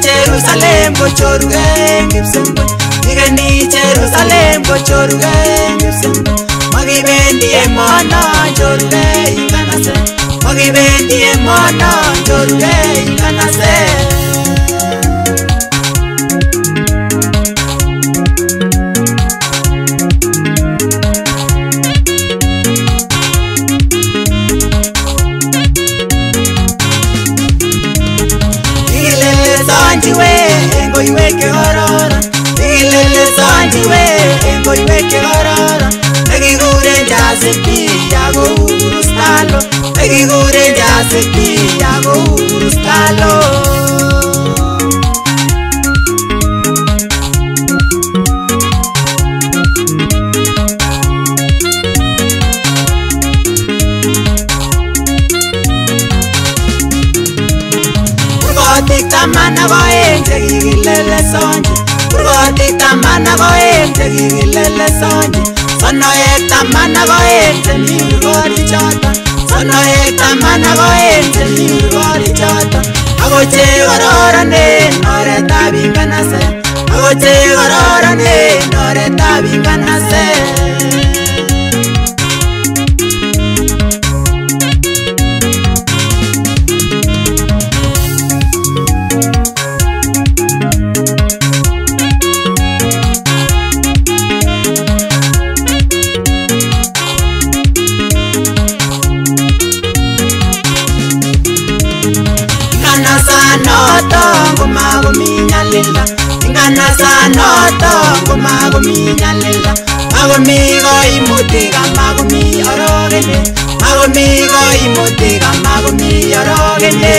Jerusalem go choruge gibsembo igeni Jerusalem go choruge gibsembo magibendi emana choruge ikanase magibendi emana choruge ikanase Iweke horora, ilele sanjiwe, engo iweke horora. Egigure jasepi, yago urustalo. Egigure jasepi, yago urustalo. Tamana goente gigilele sonje Urgoti tamana goente gigilele sonje Sono tamana goente mi urgoti chota Sono tamana goente mi urgoti chota Agoche gororane nore tabinganase Agoche gororane nore tabinganase Magomigo imutiga magomi orogene Magomigo imutiga magomi orogene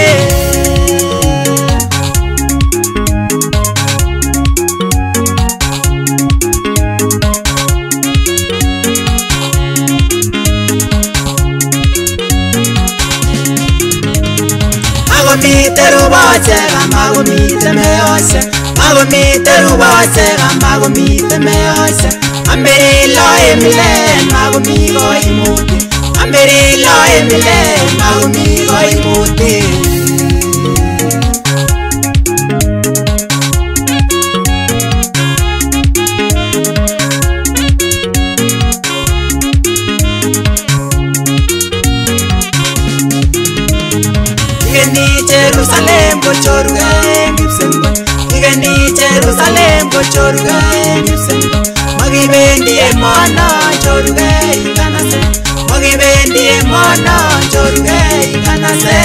Magomi teruboche magomi temeoshe Magomi teruboche magomi temeoshe Amberilo emile magomigo imuti Amberilo emile magomigo imuti Igeni Jerusalem go choruge gibsembo Igeni Jerusalem go choruge gibsembo Magibendi emana choruge ikanase Magibendi emana choruge ikanase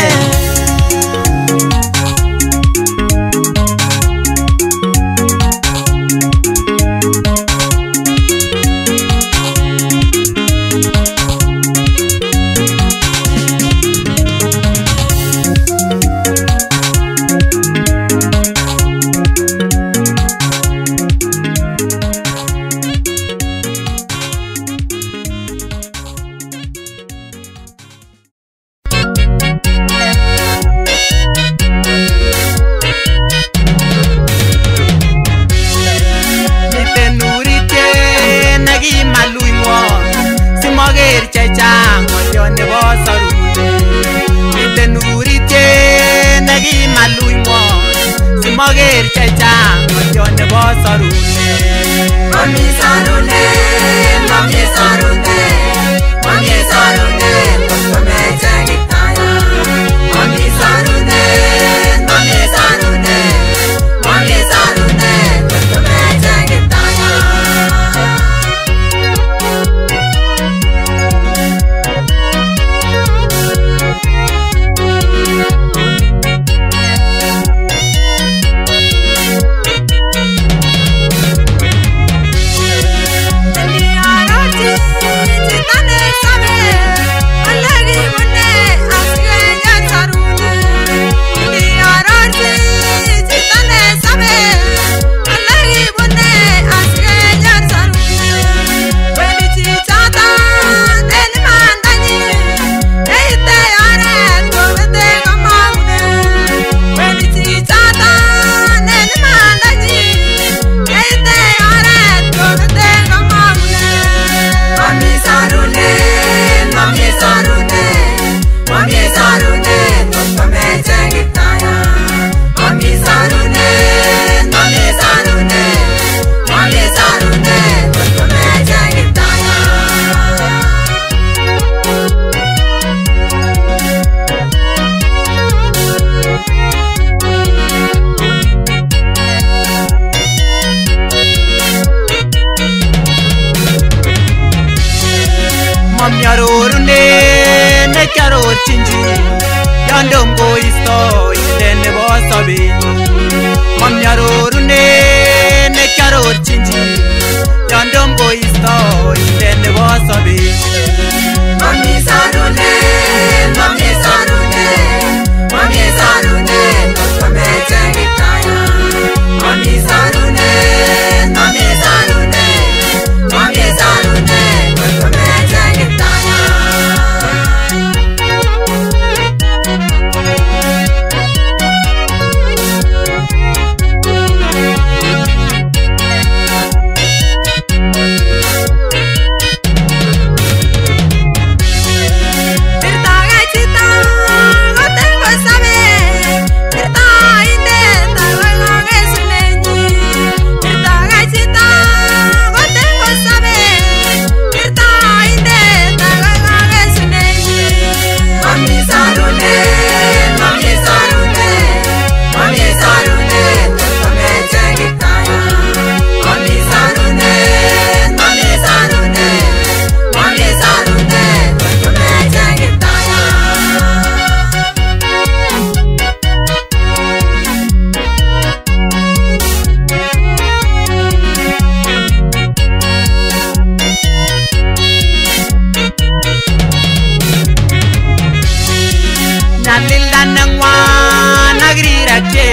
agrirakye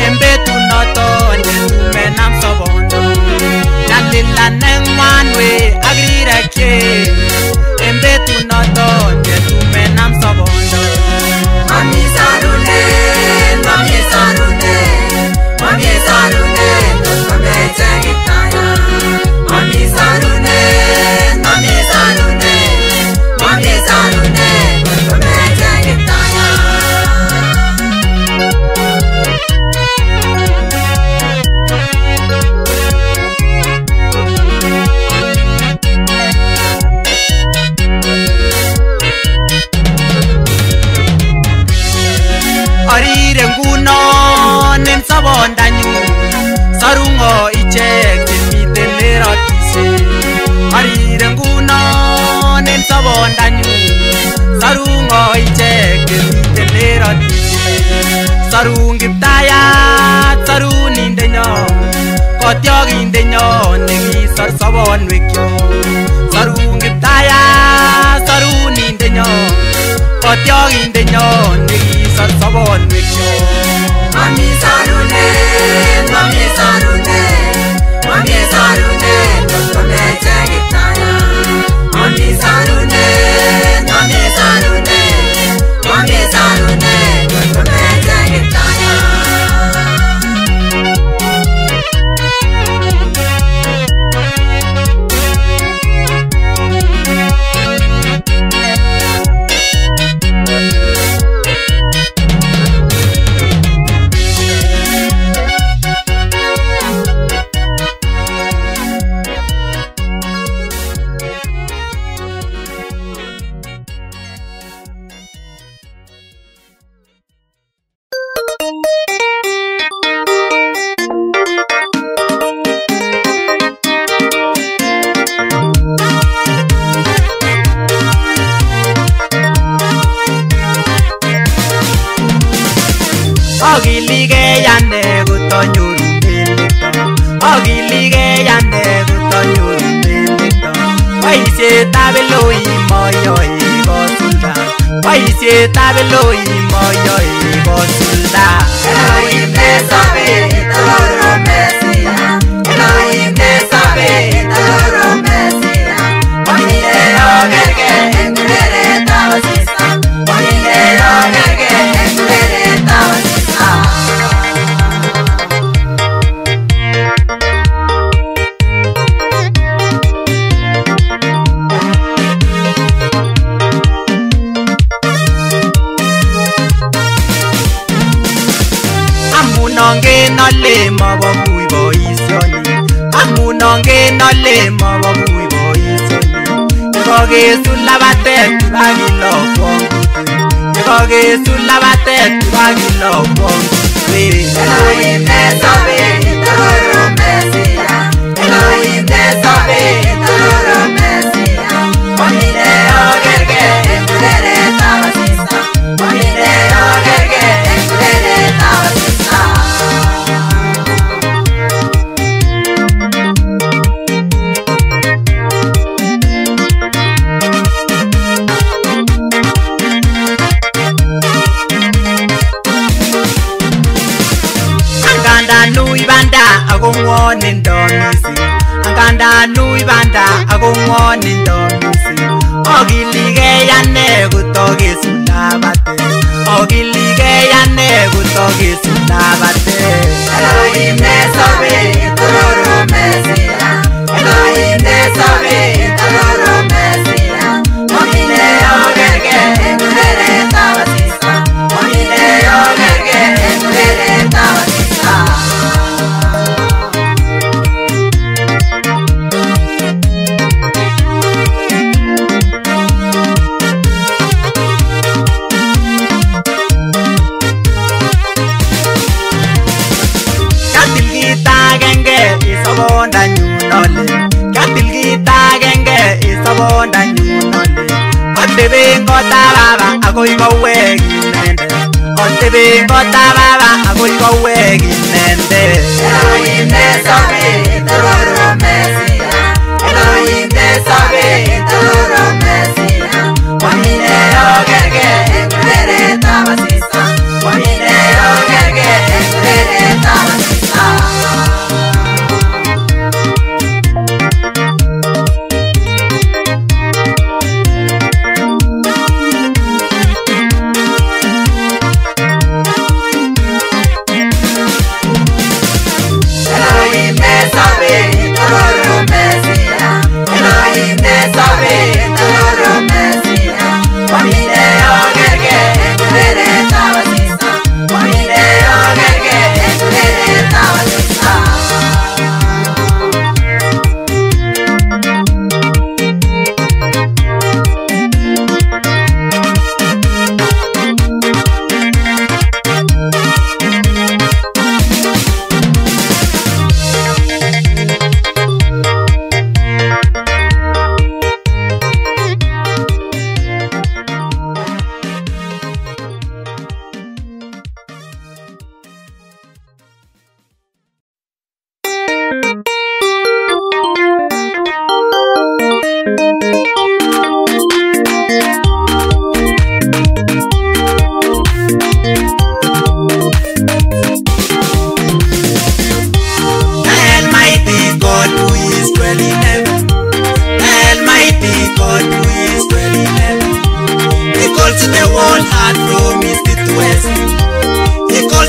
embetu noto netumenam sobondo nyalila nengwanwe agrirakye embetu noto netumenam sobondo mami sarune tokamechegitaya mami sarune tokamechegitaya arire nguno nen sabondanyu sarungo ichek chemiten lerotise arire nguno nen sabondanyu sarungo ichek chemiten lerotise sarung Kiptayat sarunindenyo kotyogindenyo nekisor sobonwekyo sarung Kiptayat sarunindenyo kotyogindenyo nekisor sobonwekyo mami sarune tokamechegitaya mami sarune tokamechegitaya Ogilige yande gutonyoru belekto Ogilige yande gutonyoru belekto Boisietab Eloi moyoe kosulda Boisietab Eloi moyoe kosulda Elohim nesabe italoro Mesia Elohim nesabe italoro Mesia Onile ogerge engulere tabasisa Onile ogerge engulere tabasisa Amunongen ale mababuy boisioni Amunongen ale mababuy boisioni Yekakesul labatet bakilo kwongutu Yekakesul labatet bakilo kwongutu Elohim nesabe italoro Mesia Elohim nesabe italoro Mesia Onile ogerge engulere tabasisa Onile ogerge engulere tabasisa Agongwonindo misi Anganda lui banda agongwonindo misi Ogilige yane gutoge sulabate Ogilige yane gutoge sulabate Elohim nesabe italoro Mesia Elohim nesabe italoro Mesia Onile ogerge engulere tabasisa Onile ogerge engulere tabasisa Katil kita genge isabonda nyunole Otebe ngota baba agoi kowek inende Otebe ngota baba agoi kowek inende Elohim nesabe italoro Mesia Elohim nesabe italoro Mesia Onile ogerge engulere tabasisa Onile ogerge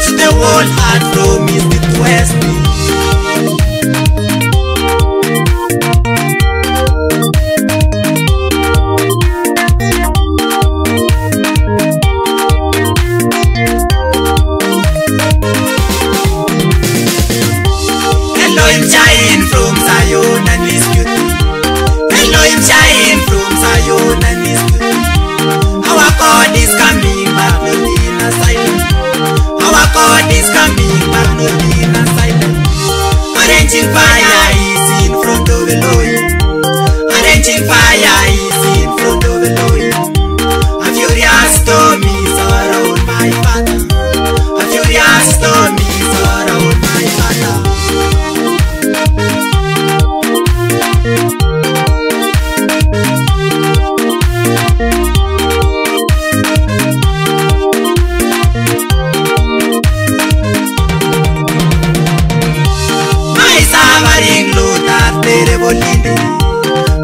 to the whole heart from east to west. Elohim shine from Zion and His beauty. Elohim shine from Zion and His beauty. Our God is coming back, not in a silence. Our God is coming back, not in a silence. Arranging fire is in front of Elohim. Arranging fire is in front of Elohim. A furious storm is around my Father. A furious storm is around my Father.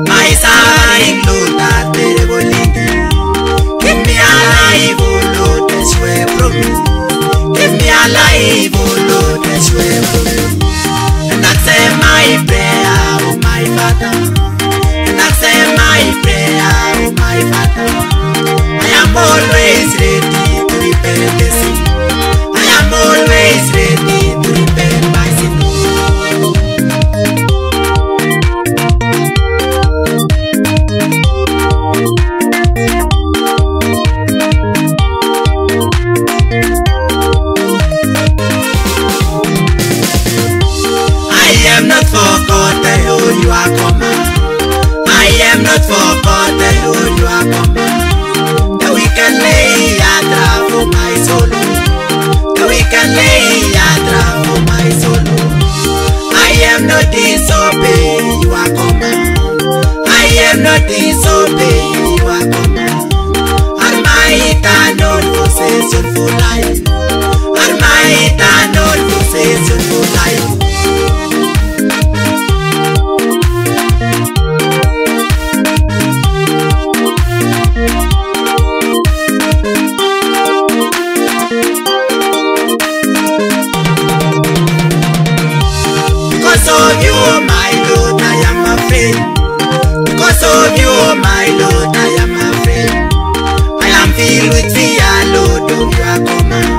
My suffering Lord, that terrible. Give me a life, oh Lord, that's where from me. Give me a life, oh Lord, that's where from me. And I say my prayer, oh my Father. And I say my prayer, oh my Father. I am always ready to repent the sin. I am always ready to repent my sin. I am not forgotten, oh you are coming. I am not forgotten, oh you are coming. The wicked lay a trap for my soul. The wicked lay a trap for my soul. I am not disobeying, you are coming. I am not disobeying, you are coming. And my eternal possession for life. And my eternal possession for life. Because of you, my Lord, I am afraid. Because of you, my Lord, I am afraid. I am filled with fear, Lord, of your command.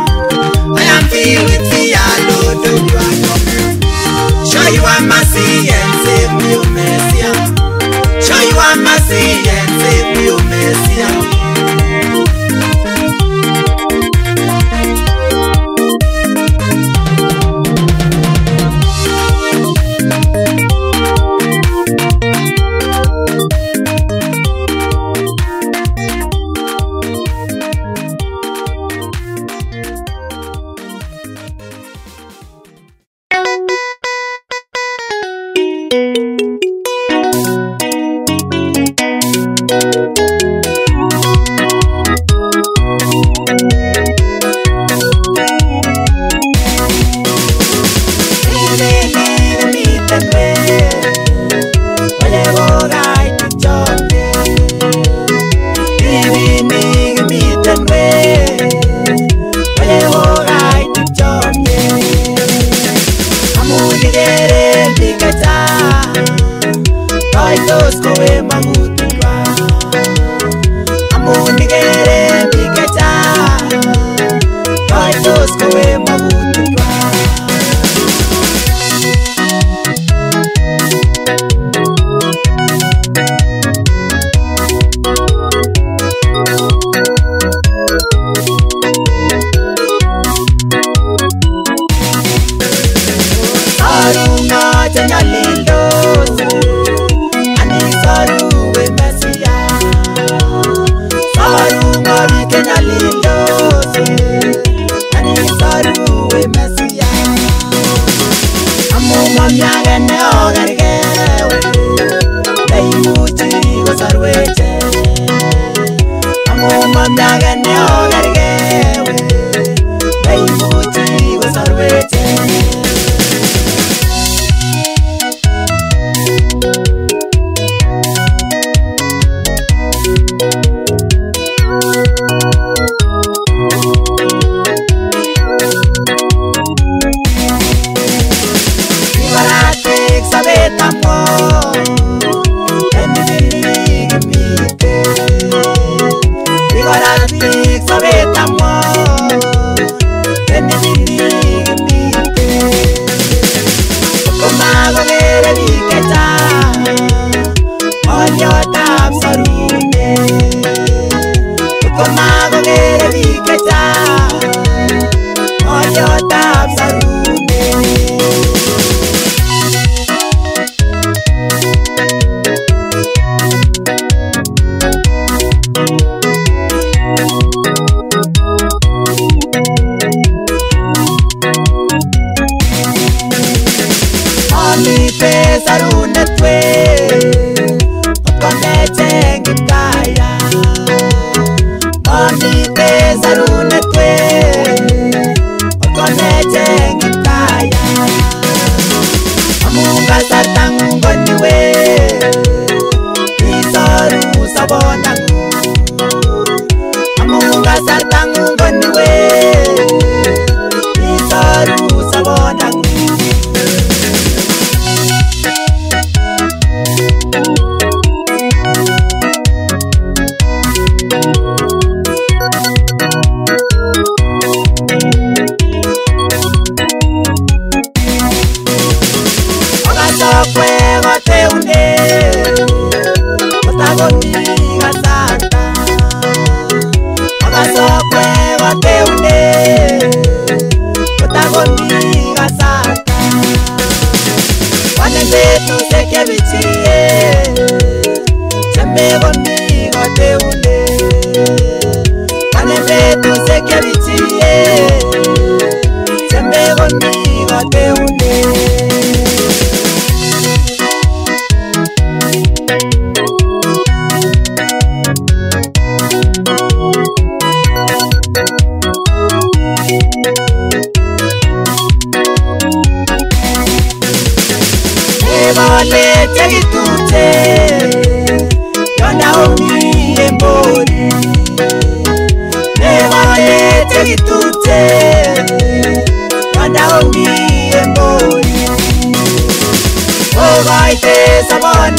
I am filled with fear, Lord, of your command. Show your mercy and save me, O Messiah. Show your mercy and save me, O Messiah. Lindo, ani saru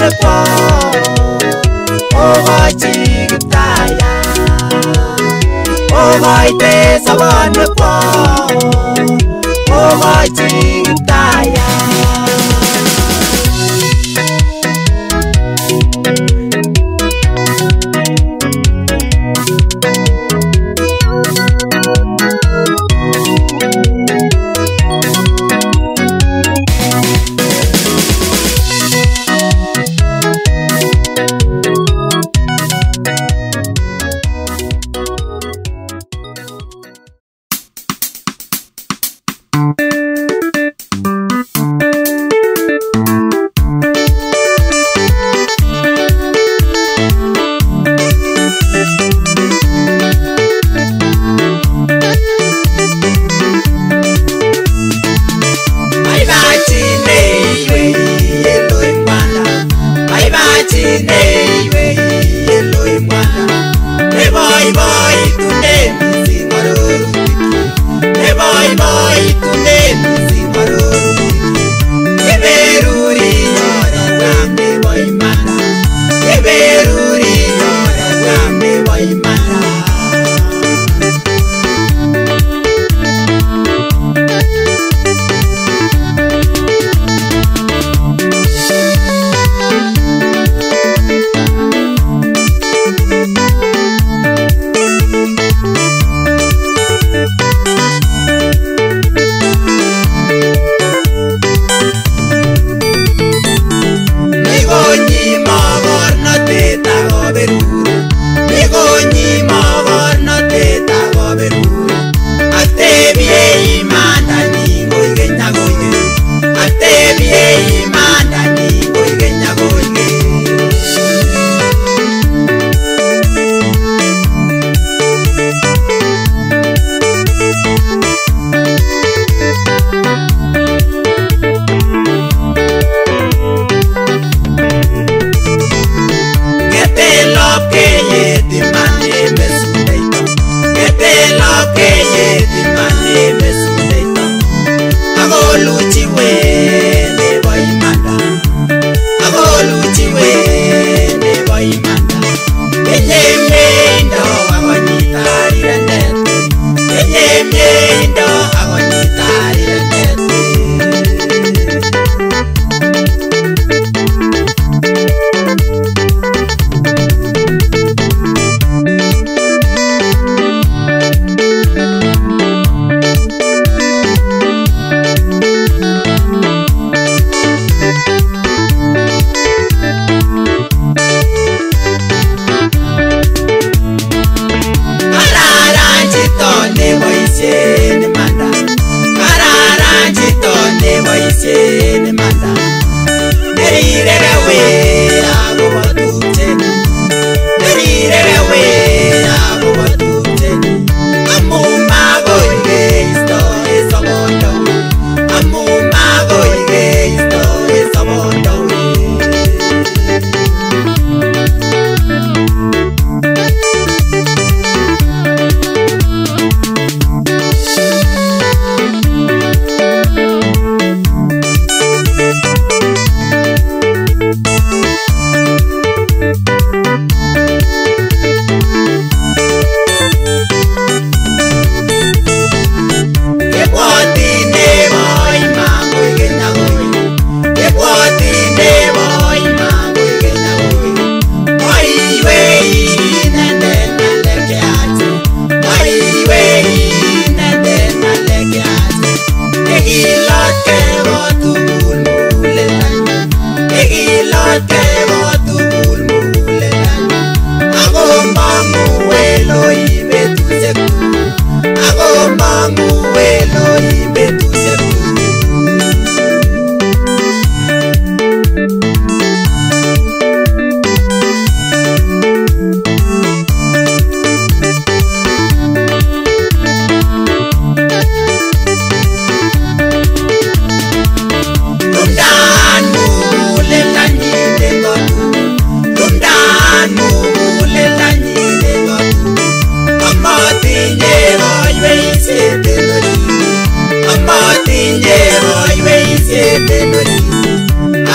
sobonekwo ogochi Kiptayat ogoite sobonekwo ogochi Kiptayat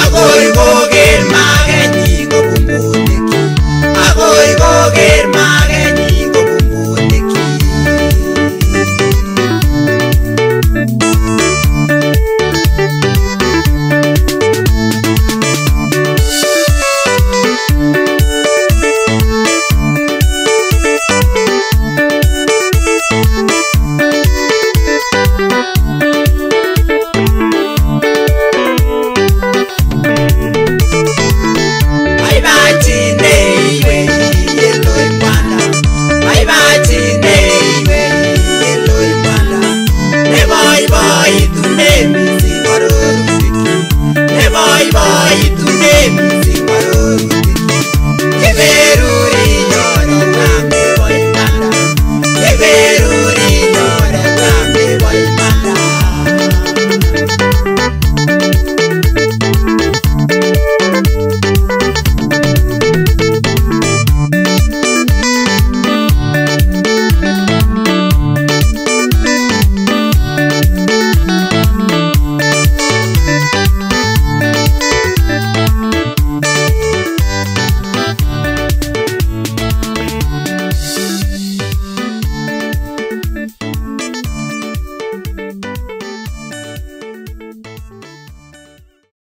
Agoy